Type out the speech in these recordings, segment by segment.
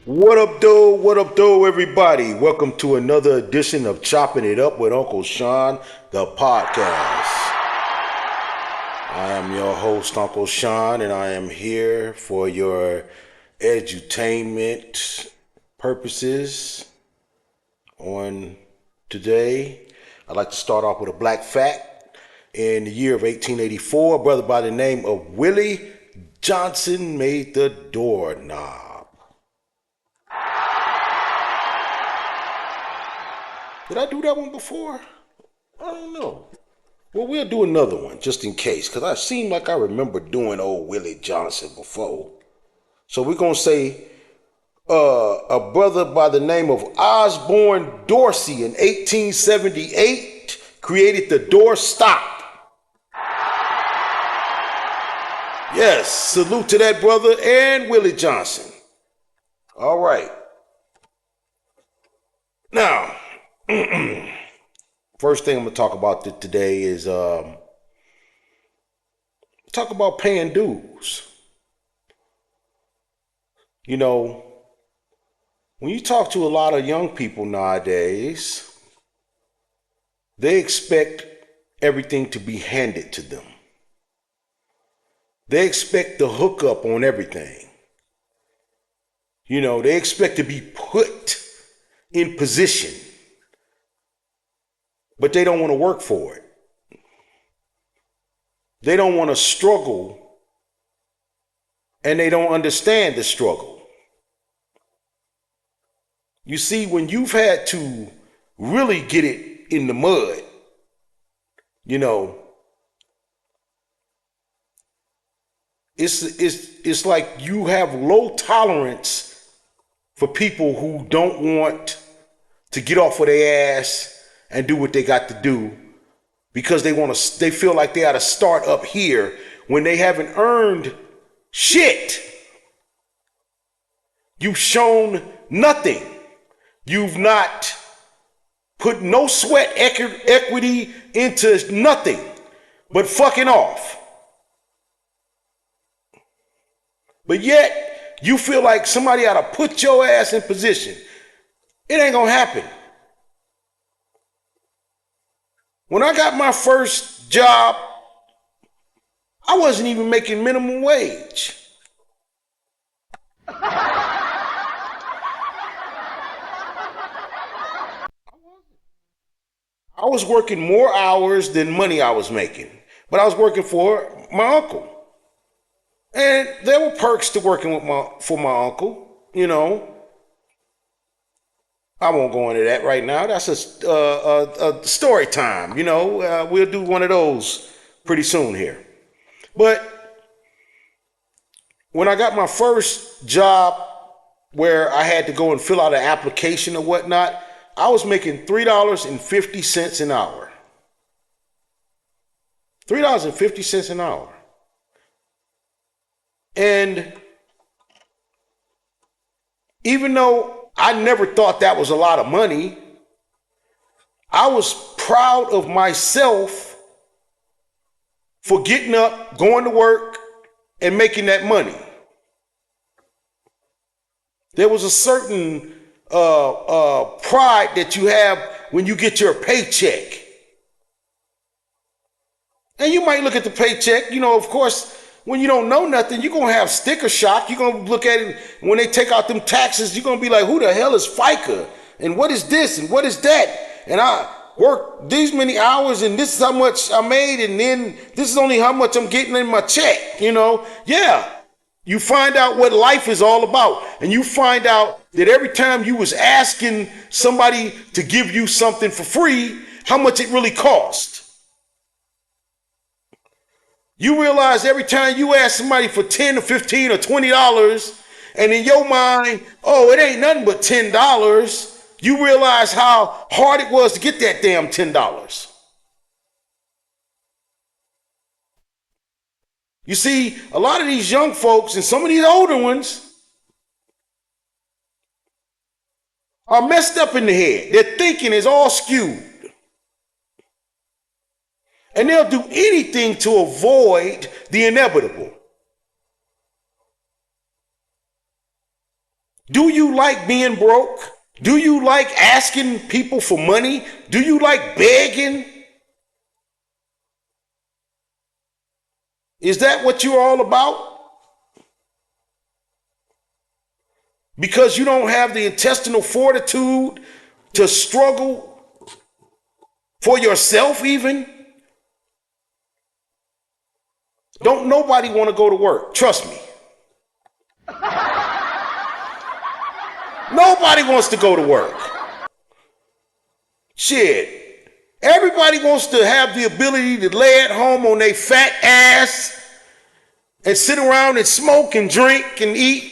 What up, though? What up, though, everybody? Welcome to another edition of Chopping It Up with Uncle Sean, the podcast. I am your host, Uncle Sean, and I am here for your edutainment purposes on today. I'd like to start off with a black fact. In the year of 1884, a brother by the name of Willie Johnson made the doorknob. Did I do that one before? I don't know. Well, we'll do another one just in case, because I seem like I remember doing old Willie Johnson before. So we're going to say a brother by the name of Osborne Dorsey in 1878 created the door stop. Yes, salute to that brother and Willie Johnson. All right. Now, first thing I'm going to talk about today is talk about paying dues. You know, when you talk to a lot of young people nowadays, they expect everything to be handed to them. They expect the hookup on everything. You know, they expect to be put in position, but they don't want to work for it. They don't want to struggle, and they don't understand the struggle. You see, when you've had to really get it in the mud, you know, it's like you have low tolerance for people who don't want to get off of their ass and do what they got to do because they feel like they got to start up here when they haven't earned shit. You've shown nothing. You've not put no sweat equity into nothing but fucking off. But yet, you feel like somebody ought to put your ass in position. It ain't gonna happen. When I got my first job, I wasn't even making minimum wage. I was working more hours than money I was making, but I was working for my uncle. And there were perks to working for my uncle, you know. I won't go into that right now. That's a story time, you know. We'll do one of those pretty soon here. But when I got my first job where I had to go and fill out an application or whatnot, I was making $3.50 an hour. $3.50 an hour. And even though I never thought that was a lot of money, I was proud of myself for getting up, going to work, and making that money. There was a certain pride that you have when you get your paycheck. And you might look at the paycheck, you know, of course, when you don't know nothing, you're going to have sticker shock. You're going to look at it when they take out them taxes. You're going to be like, who the hell is FICA? And what is this? And what is that? And I worked these many hours and this is how much I made. And then this is only how much I'm getting in my check. You know, yeah. You find out what life is all about. And you find out that every time you was asking somebody to give you something for free, how much it really cost. You realize every time you ask somebody for 10 or 15 or $20, and in your mind, oh, it ain't nothing but $10, you realize how hard it was to get that damn $10. You see, a lot of these young folks and some of these older ones are messed up in the head. Their thinking is all skewed. And they'll do anything to avoid the inevitable. Do you like being broke? Do you like asking people for money? Do you like begging? Is that what you're all about? Because you don't have the intestinal fortitude to struggle for yourself even? Don't nobody want to go to work. Trust me. Nobody wants to go to work. Shit. Everybody wants to have the ability to lay at home on their fat ass and sit around and smoke and drink and eat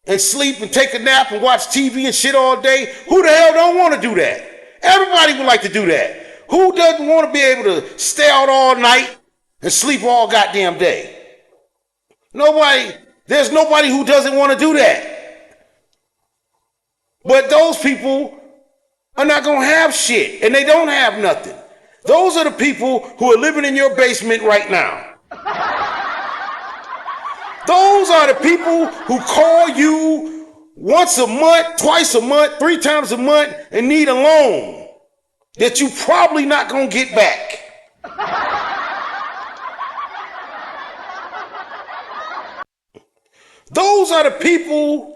and sleep and take a nap and watch TV and shit all day. Who the hell don't want to do that? Everybody would like to do that. Who doesn't want to be able to stay out all night and sleep all goddamn day? Nobody. There's nobody who doesn't want to do that. But those people are not going to have shit, and they don't have nothing. Those are the people who are living in your basement right now. Those are the people who call you once a month, twice a month, 3 times a month and need a loan that you probably not going to get back. Those are the people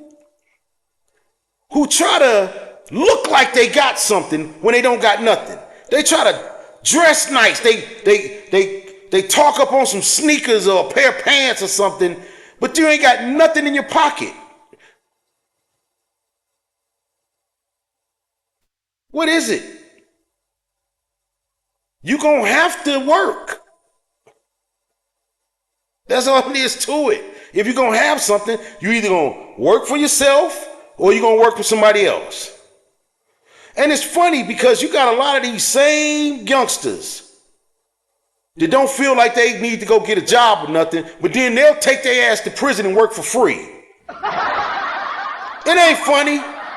who try to look like they got something when they don't got nothing. They try to dress nice. They talk up on some sneakers or a pair of pants or something, but you ain't got nothing in your pocket. What is it? You gonna have to work. That's all it is to it. If you're gonna have something, you either gonna work for yourself or you're gonna work for somebody else. And it's funny because you got a lot of these same youngsters that don't feel like they need to go get a job or nothing, but then they'll take their ass to prison and work for free. It ain't funny.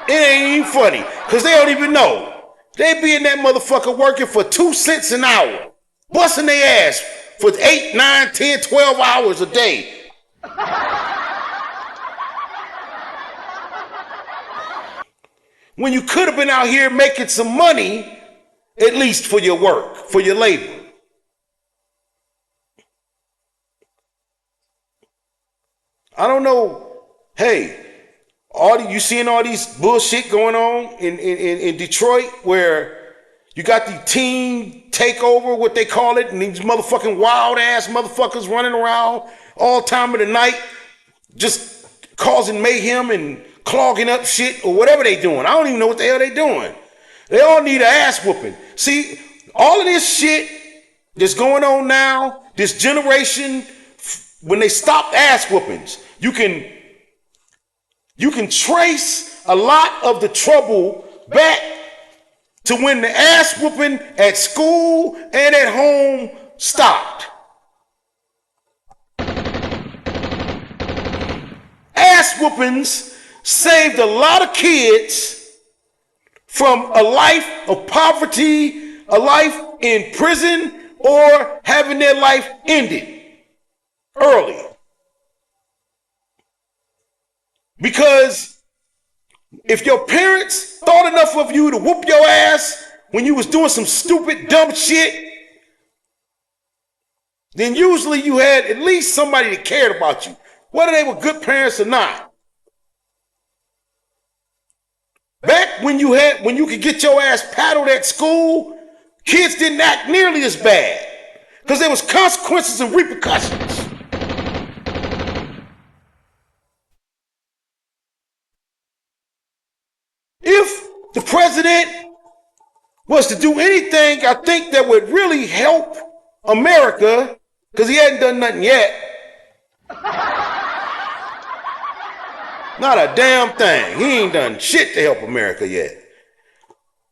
It ain't even funny because they don't even know. They be in that motherfucker working for 2 cents an hour, busting their ass for 8, 9, 10, 12 hours a day. When you could have been out here making some money, at least for your work, for your labor. I don't know. Hey, you seeing all these bullshit going on in Detroit where you got the teen takeover, what they call it, and these motherfucking wild ass motherfuckers running around all time of the night, just causing mayhem and clogging up shit or whatever they doing. I don't even know what the hell they doing. They all need an ass whooping. See, all of this shit that's going on now, this generation, when they stopped ass whoopings, you can trace a lot of the trouble back to when the ass whooping at school and at home stopped. Ass whoopings saved a lot of kids from a life of poverty, a life in prison, or having their life ended early. Because if your parents thought enough of you to whoop your ass when you was doing some stupid, dumb shit, then usually you had at least somebody that cared about you, whether they were good parents or not. Back when you could get your ass paddled at school, kids didn't act nearly as bad because there was consequences and repercussions. If the president was to do anything, I think that would really help America, because he hadn't done nothing yet. Not a damn thing. He ain't done shit to help America yet.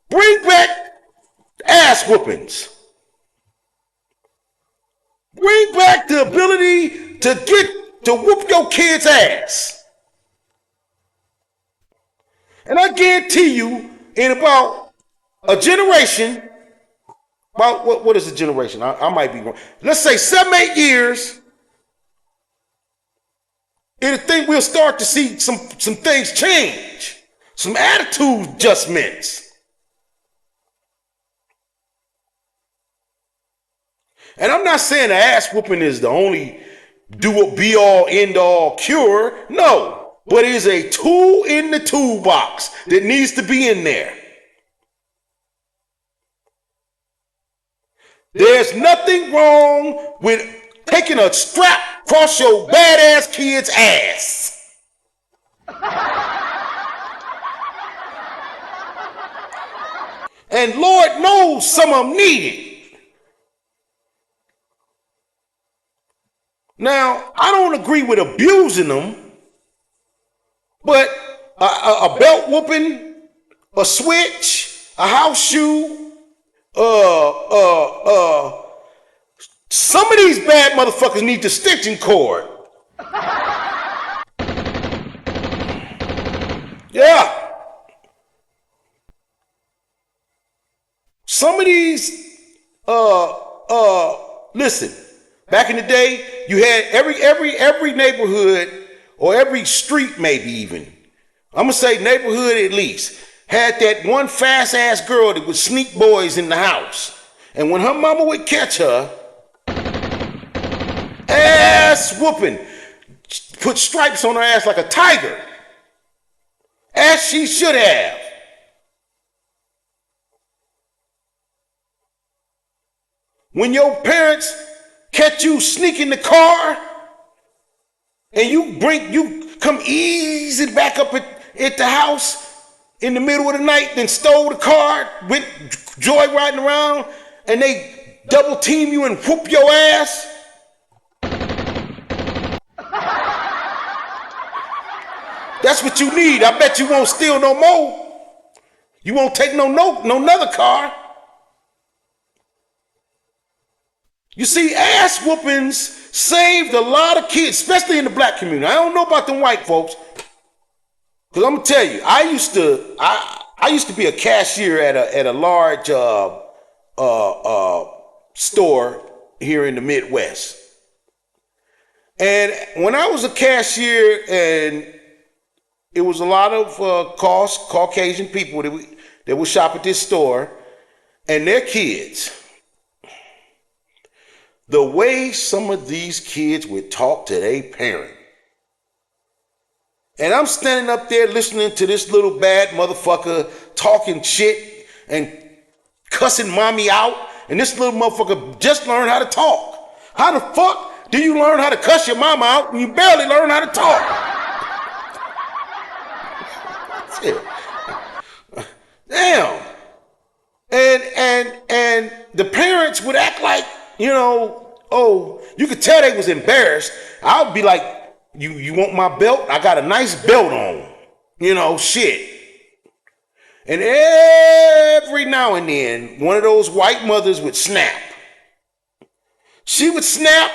Bring back ass whoopings. Bring back the ability to whoop your kid's ass. And I guarantee you, in about a generation, about what is a generation? I might be wrong. Let's say 7, 8 years, it'll think we'll start to see some things change, some attitude adjustments. And I'm not saying the ass whooping is the only be all, end all cure. No, but it is a tool in the toolbox that needs to be in there. There's nothing wrong with taking a strap across your badass kid's ass. And Lord knows some of them need it. Now, I don't agree with abusing them, but a belt whooping, a switch, a house shoe, some of these bad motherfuckers need the stitching cord. Yeah. Some of these, listen, back in the day, you had every neighborhood or every street, maybe even, I'm gonna say neighborhood at least, had that one fast ass girl that would sneak boys in the house. And when her mama would catch her, ass whooping, put stripes on her ass like a tiger, as she should have. When your parents catch you sneaking the car and you come easy back up at the house in the middle of the night, then stole the car, went joyriding around, and they double team you and whoop your ass. That's what you need. I bet you won't steal no more. You won't take no another car. You see, ass whoopings saved a lot of kids, especially in the black community. I don't know about them white folks, because I'm gonna tell you, I used to be a cashier at a large store here in the Midwest. And when I was a cashier, and it was a lot of Caucasian people that would shop at this store, and their kids. The way some of these kids would talk to their parent. And I'm standing up there listening to this little bad motherfucker talking shit and cussing mommy out, and this little motherfucker just learned how to talk. How the fuck do you learn how to cuss your mama out when you barely learn how to talk? Damn. And the parents would act like, you know, oh, you could tell they was embarrassed. I would be like, you want my belt? I got a nice belt on. You know, shit. And every now and then, one of those white mothers would snap. She would snap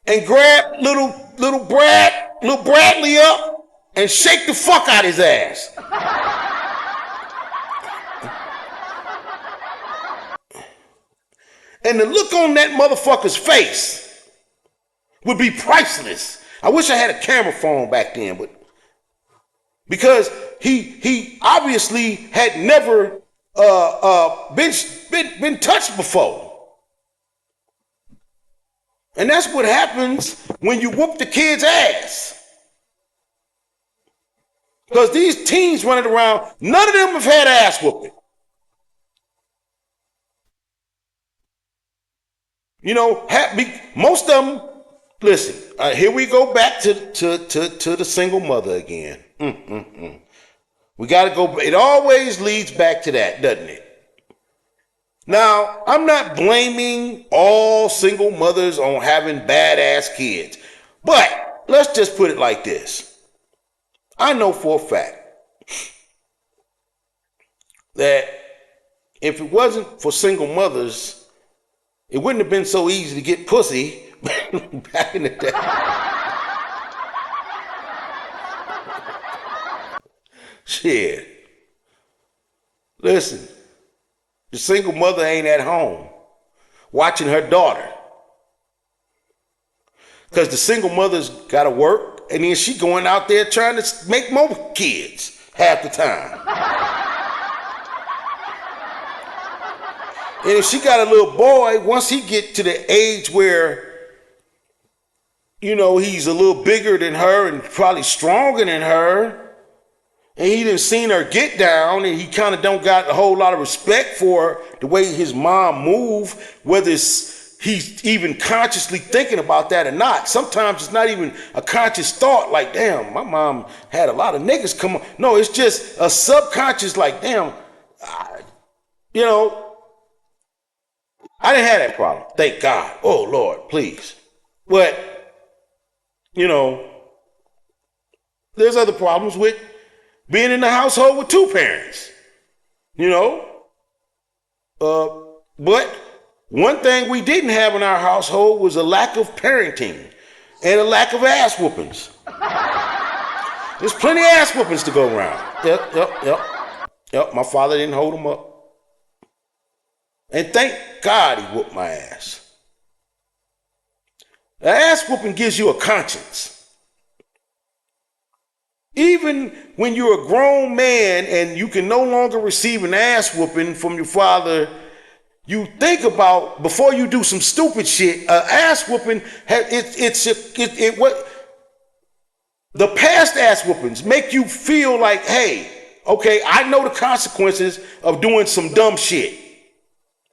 and grab little Bradley up and shake the fuck out his ass. And the look on that motherfucker's face would be priceless. I wish I had a camera phone back then, but because he obviously had never been touched before. And that's what happens when you whoop the kid's ass. Because these teens running around, none of them have had ass whooping. You know, most of them, listen, here we go back to the single mother again. We got to go, it always leads back to that, doesn't it? Now, I'm not blaming all single mothers on having badass kids, but let's just put it like this. I know for a fact that if it wasn't for single mothers, it wouldn't have been so easy to get pussy back in the day. Shit. Listen, the single mother ain't at home watching her daughter. because the single mother's got to work, and then she going out there trying to make more kids half the time. And if she got a little boy, once he get to the age where, you know, he's a little bigger than her and probably stronger than her, and he done seen her get down, and he kind of don't got a whole lot of respect for the way his mom move, whether he's even consciously thinking about that or not. Sometimes it's not even a conscious thought, like, damn, my mom had a lot of niggas come on. No, it's just a subconscious, like, damn, you know, I didn't have that problem. Thank God. Oh, Lord, please. But, you know, there's other problems with being in the household with two parents, you know. But one thing we didn't have in our household was a lack of parenting and a lack of ass whoopings. There's plenty of ass whoopings to go around. Yep. My father didn't hold them up. And thank God he whooped my ass. The ass whooping gives you a conscience. Even when you're a grown man and you can no longer receive an ass whooping from your father, you think about, before you do some stupid shit, ass whooping, the past ass whoopings make you feel like, hey, okay, I know the consequences of doing some dumb shit.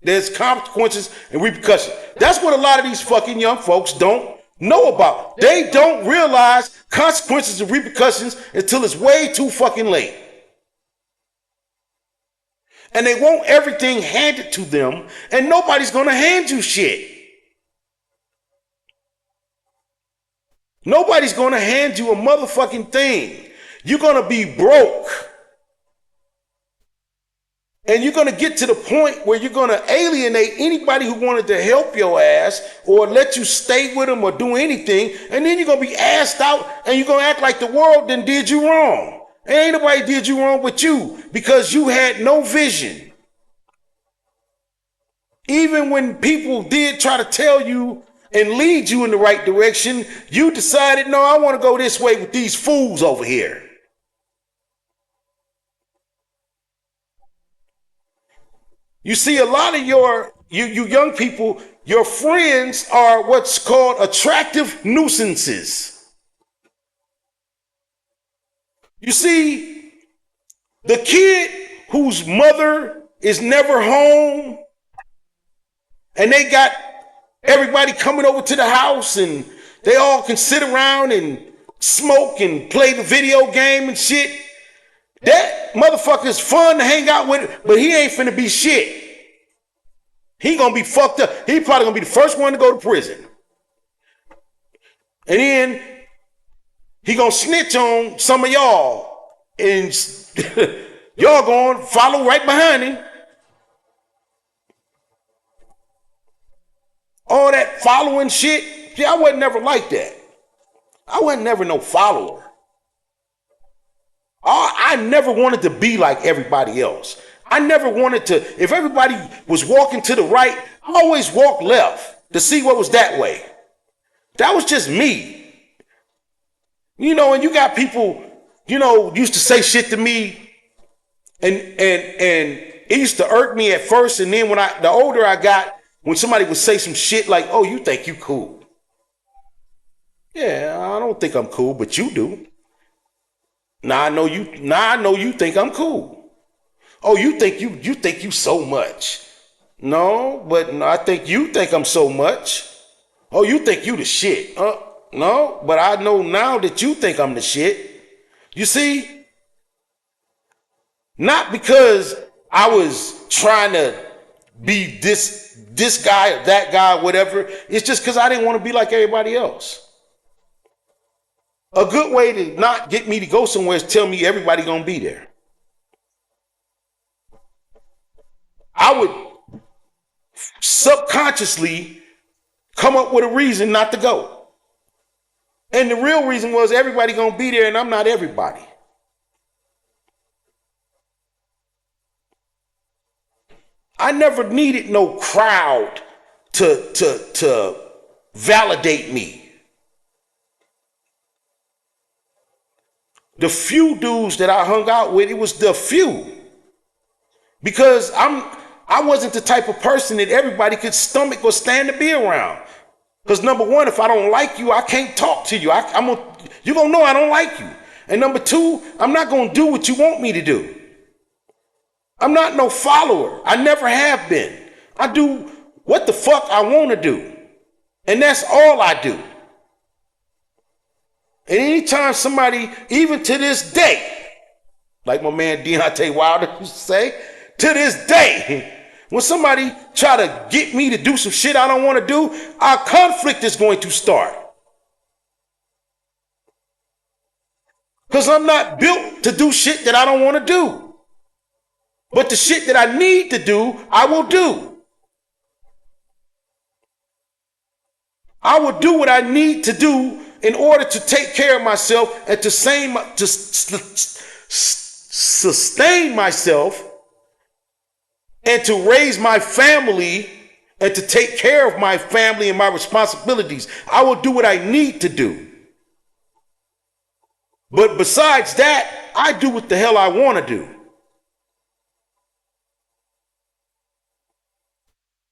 There's consequences and repercussions. That's what a lot of these fucking young folks don't know about. They don't realize consequences and repercussions until it's way too fucking late. And they want everything handed to them, and nobody's gonna hand you shit. Nobody's gonna hand you a motherfucking thing. You're gonna be broke. And you're going to get to the point where you're going to alienate anybody who wanted to help your ass or let you stay with them or do anything. And then you're going to be assed out and you're going to act like the world then did you wrong. And ain't nobody did you wrong but you, because you had no vision. Even when people did try to tell you and lead you in the right direction, you decided, no, I want to go this way with these fools over here. You see, a lot of you young people, your friends are what's called attractive nuisances. You see, the kid whose mother is never home, and they got everybody coming over to the house, and they all can sit around and smoke and play the video game and shit. That motherfucker's fun to hang out with, but he ain't finna be shit. He gonna be fucked up. He probably gonna be the first one to go to prison. And then he gonna snitch on some of y'all, and y'all gonna follow right behind him. All that following shit, see, I wasn't never like that. I wasn't never no follower. I never wanted to be like everybody else. I never wanted to, if everybody was walking to the right, I always walked left to see what was that way. That was just me. You know, and you got people, you know, used to say shit to me, and it used to irk me at first, and then the older I got, when somebody would say some shit like, oh, you think you cool. Yeah, I don't think I'm cool, but you do. Now I know you think I'm cool. Oh, you think you so much. No, but I think you think I'm so much. Oh, you think you the shit. No, but I know now that you think I'm the shit. You see? Not because I was trying to be this guy or that guy, whatever. It's just because I didn't want to be like everybody else. A good way to not get me to go somewhere is tell me everybody gonna be there. I would subconsciously come up with a reason not to go. And the real reason was everybody gonna be there and I'm not everybody. I never needed no crowd to validate me. The few dudes that I hung out with, it was the few. Because I wasn't the type of person that everybody could stomach or stand to be around. Because number one, if I don't like you, I can't talk to you. You're going to know I don't like you. And number two, I'm not going to do what you want me to do. I'm not no follower. I never have been. I do what the fuck I want to do. And that's all I do. And anytime somebody, even to this day, like my man Deontay Wilder used to say, to this day, when somebody try to get me to do some shit I don't want to do, our conflict is going to start. Because I'm not built to do shit that I don't want to do. But the shit that I need to do, I will do. I will do what I need to do in order to take care of myself and to sustain myself and to raise my family and to take care of my family and my responsibilities. I will do what I need to do. But besides that, I do what the hell I want to do.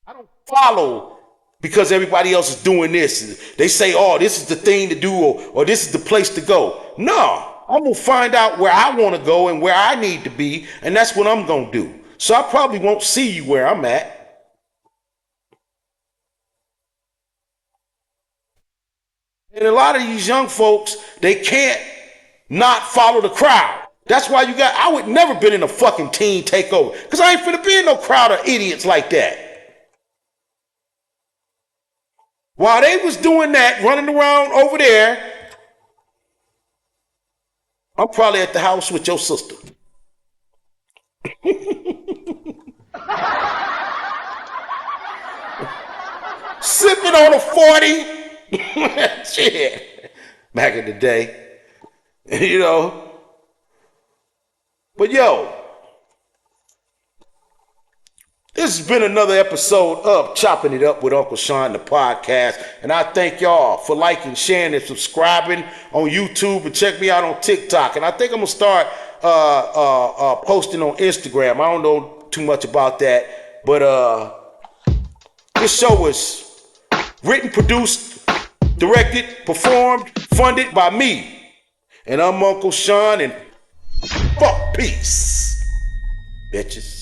I don't follow because everybody else is doing this. They say, oh, this is the thing to do, or this is the place to go. No, I'm going to find out where I want to go and where I need to be, and that's what I'm going to do. So I probably won't see you where I'm at. And a lot of these young folks, they can't not follow the crowd. That's why I would never been in a fucking teen takeover, because I ain't finna be in no crowd of idiots like that. While they was doing that, running around over there, I'm probably at the house with your sister. Sipping on a 40. Shit. Back in the day. You know. But yo, this has been another episode of Chopping It Up with UncleChon, the podcast. And I thank y'all for liking, sharing, and subscribing on YouTube. And check me out on TikTok. And I think I'm going to start posting on Instagram. I don't know too much about that. But this show was written, produced, directed, performed, funded by me. And I'm UncleChon, and fuck peace, bitches.